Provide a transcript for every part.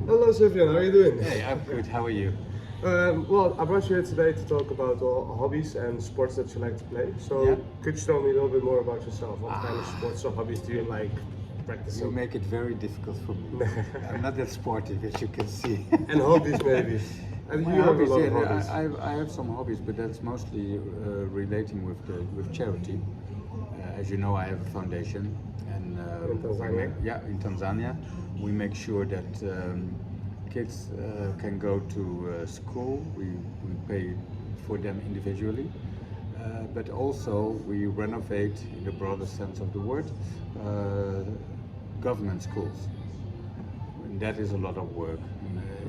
Hello, Sufjan. How are you doing? Hey, I'm good. How are you? Well, I brought you here today to talk about hobbies and sports that you like to play. So, Yeah. could you tell me a little bit more about yourself? What kind of sports or hobbies do you like practicing? You make it very difficult for me. I'm not that sporty, as you can see. And hobbies, maybe. And My you have a hobbies, lot yeah, of hobbies. I have some hobbies, but that's mostly relating with charity. As you know, I have a foundation, and In Tanzania? in Tanzania, we make sure that kids can go to school. We pay for them individually, but also we renovate, in the broader sense of the word, government schools. And that is a lot of work.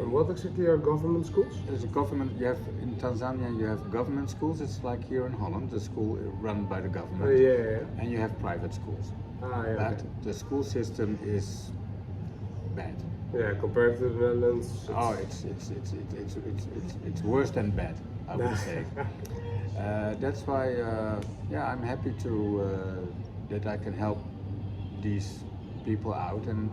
And what exactly are government schools? There's a government. You have in Tanzania. You have government schools. It's like here in Holland, the school run by the government. Yeah. And you have private schools. Yeah. But Okay. the school system is bad. Yeah, compared to the Netherlands. Oh, it's worse than bad, I would say. That's why, yeah, I'm happy to that I can help these people out, and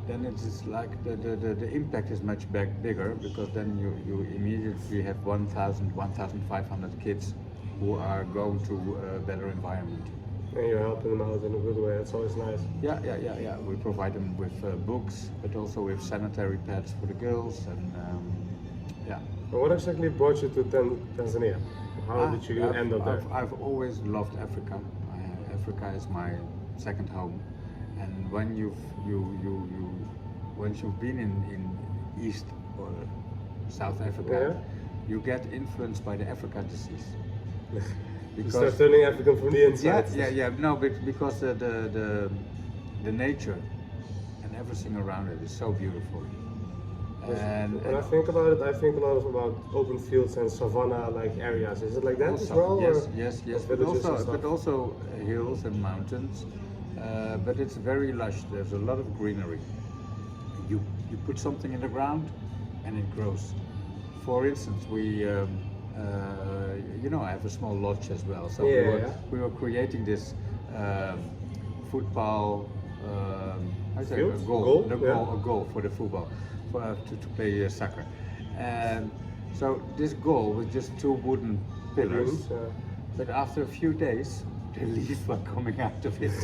then it's like the impact is much bigger, because then you immediately have 1,500 kids who are going to a better environment. And you're helping them out in a good way. That's always nice. Yeah. We provide them with books, but also with sanitary pads for the girls, and yeah. And what exactly brought you to Tanzania? How did you end up there? I've always loved Africa. Africa is my second home, and when once you've been in East or South Africa, Yeah. you get influenced by the Africa disease. You start turning African from the inside. Yeah. No, but because the nature and everything around it is so beautiful. And When I think about it, I think a lot about open fields and savanna-like areas. Is it like that as well? Yes. But But also hills and mountains. But it's very lush. There's a lot of greenery. You put something in the ground, and it grows. For instance, I have a small lodge as well. So we were creating this football. How say Field? a goal? Goal? A goal for the football, to play soccer. And so this goal was just two wooden pillars. But after a few days, the leaves were coming out of it.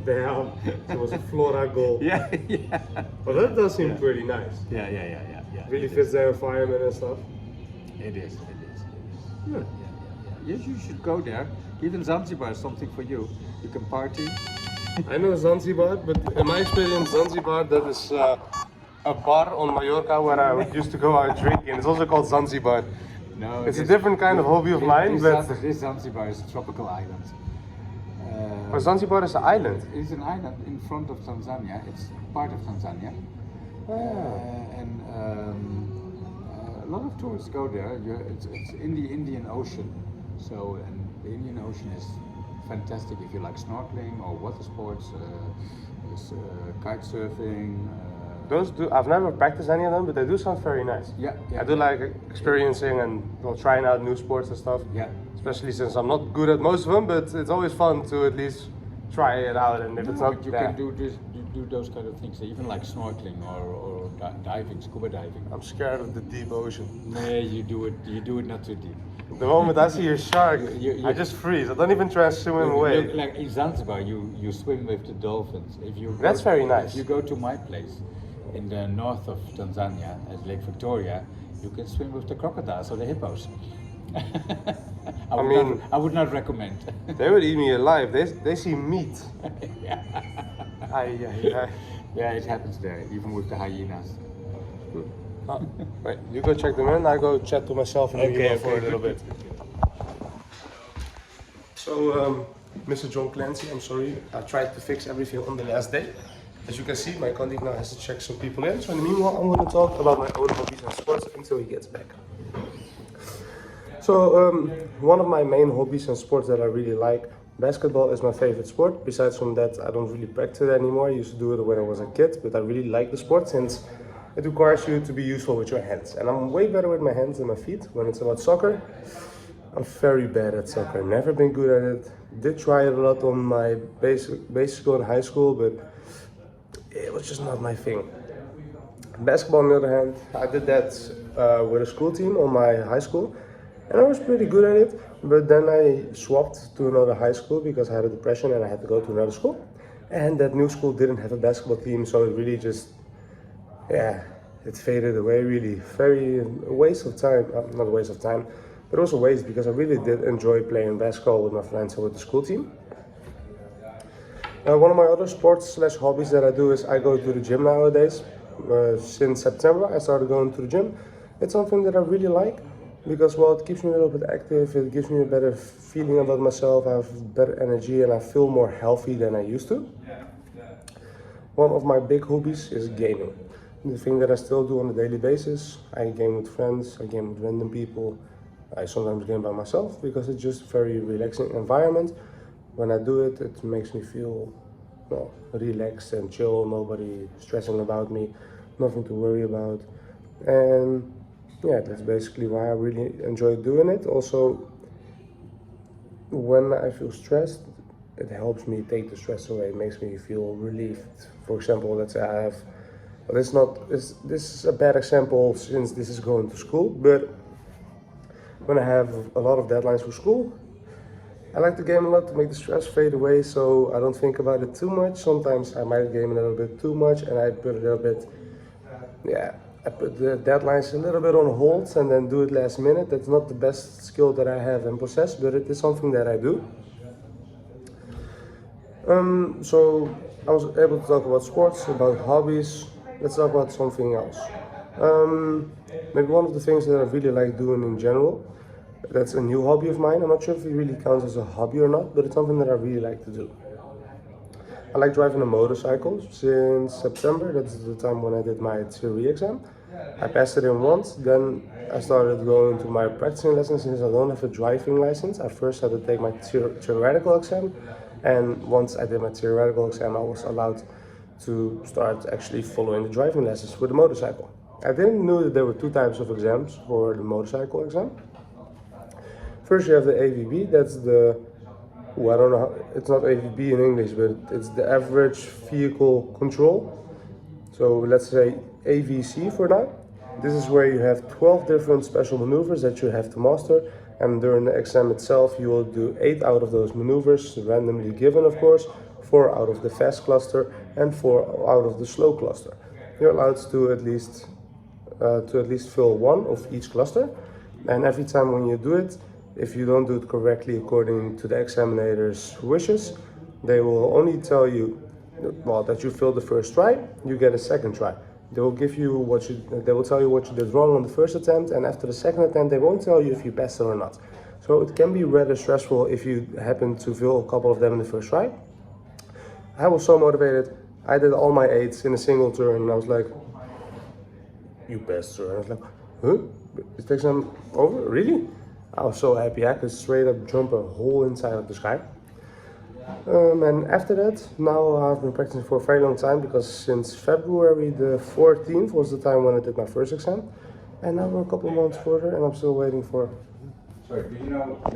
Damn, it was a Flora goal. Yeah. But that does seem pretty nice. Yeah. Really fits their environment and stuff. It is. Yeah. Yes, you should go there. Even Zanzibar is something for you. You can party. I know Zanzibar, but in my experience, Zanzibar, that is a bar on Mallorca where I used to go out drinking. It's also called Zanzibar. No, It's a different kind of hobby of mine, but this Zanzibar is a tropical island. Zanzibar is an island. It's an island in front of Tanzania. It's part of Tanzania. And a lot of tourists go there. It's in the Indian Ocean. So, and the Indian Ocean is fantastic if you like snorkeling or water sports, kite surfing. I've never practiced any of them, but they do sound very nice. Yeah. I do like experiencing and trying out new sports and stuff. Yeah. Especially since I'm not good at most of them, but it's always fun to at least try it out. And if it's not, But you can do those kind of things, even like snorkeling or diving, scuba diving. I'm scared of the deep ocean. No, you do it not too deep. The moment I see a shark, You- I just freeze. I don't even try to swim away. Look, like in Zanzibar, you swim with the dolphins. That's very nice. If you go to my place in the north of Tanzania at Lake Victoria, you can swim with the crocodiles or the hippos. I would not recommend. They would eat me alive. They see meat. Yeah, it happens there, even with the hyenas. Wait, you go check them in. I go chat to myself and for a little bit. So, Mr. John Clancy, I'm sorry. I tried to fix everything on the last day. As you can see, my colleague now has to check some people in. So in the meanwhile, I'm going to talk about my own hobbies and sports until he gets back. So, one of my main hobbies and sports that I really like, basketball is my favorite sport. Besides from that, I don't really practice it anymore. I used to do it when I was a kid, but I really like the sport since it requires you to be useful with your hands. And I'm way better with my hands than my feet. When it's about soccer, I'm very bad at soccer. Never been good at it. Did try it a lot on my basic school and high school, but it was just not my thing. Basketball, on the other hand, I did that with a school team on my high school, and I was pretty good at it. But then I swapped to another high school because I had a depression and I had to go to another school. And that new school didn't have a basketball team, so it really just, yeah, it faded away really. Very a waste of time, not a waste of time, but it was a waste because I really did enjoy playing basketball with my friends and with the school team. One of my other sports / hobbies that I do is I go to the gym nowadays. Since September I started going to the gym. It's something that I really like because, well, it keeps me a little bit active, it gives me a better feeling about myself, I have better energy and I feel more healthy than I used to. One of my big hobbies is gaming. The thing that I still do on a daily basis. I game with friends, I game with random people, I sometimes game by myself because it's just a very relaxing environment. When I do it, it makes me feel, well, relaxed and chill, nobody stressing about me, nothing to worry about. And yeah, that's basically why I really enjoy doing it. Also, when I feel stressed, it helps me take the stress away, it makes me feel relieved. For example, let's say I have, well, this is a bad example since this is going to school, but when I have a lot of deadlines for school, I like to game a lot to make the stress fade away so I don't think about it too much. Sometimes I might game a little bit too much and I put a little bit, I put the deadlines a little bit on hold and then do it last minute. That's not the best skill that I have and possess, but it is something that I do. So I was able to talk about sports, about hobbies. Let's talk about something else. Maybe one of the things that I really like doing in general, that's a new hobby of mine. I'm not sure if it really counts as a hobby or not, but it's something that I really like to do. I like driving a motorcycle since September. That's the time when I did my theory exam. I passed it in once, then I started going to my practicing lessons since I don't have a driving license. I first had to take my theoretical exam, and once I did my theoretical exam, I was allowed to start actually following the driving lessons with the motorcycle. I didn't know that there were two types of exams for the motorcycle exam. First you have the AVB, that's the, I don't know, it's not AVB in English, but it's the average vehicle control. So let's say AVC for now. This is where you have 12 different special maneuvers that you have to master, and during the exam itself you will do 8 out of those maneuvers, randomly given of course, 4 out of the fast cluster and 4 out of the slow cluster. You're allowed to at least fill one of each cluster, and every time when you do it, if you don't do it correctly according to the examinator's wishes, they will only tell you, well, that you failed the first try, you get a second try. They will give you they will tell you what you did wrong on the first attempt, and after the second attempt they won't tell you if you passed it or not. So it can be rather stressful if you happen to fail a couple of them in the first try. I was so motivated, I did all my 8s in a single turn, and I was like, you passed, sir. And I was like, huh? Is the exam over? Really? I was so happy, I could straight up jump a hole inside of the sky. And after that, now I've been practicing for a very long time because since February the 14th was the time when I did my first exam. And now we're a couple months further and I'm still waiting for... Sorry, do you know that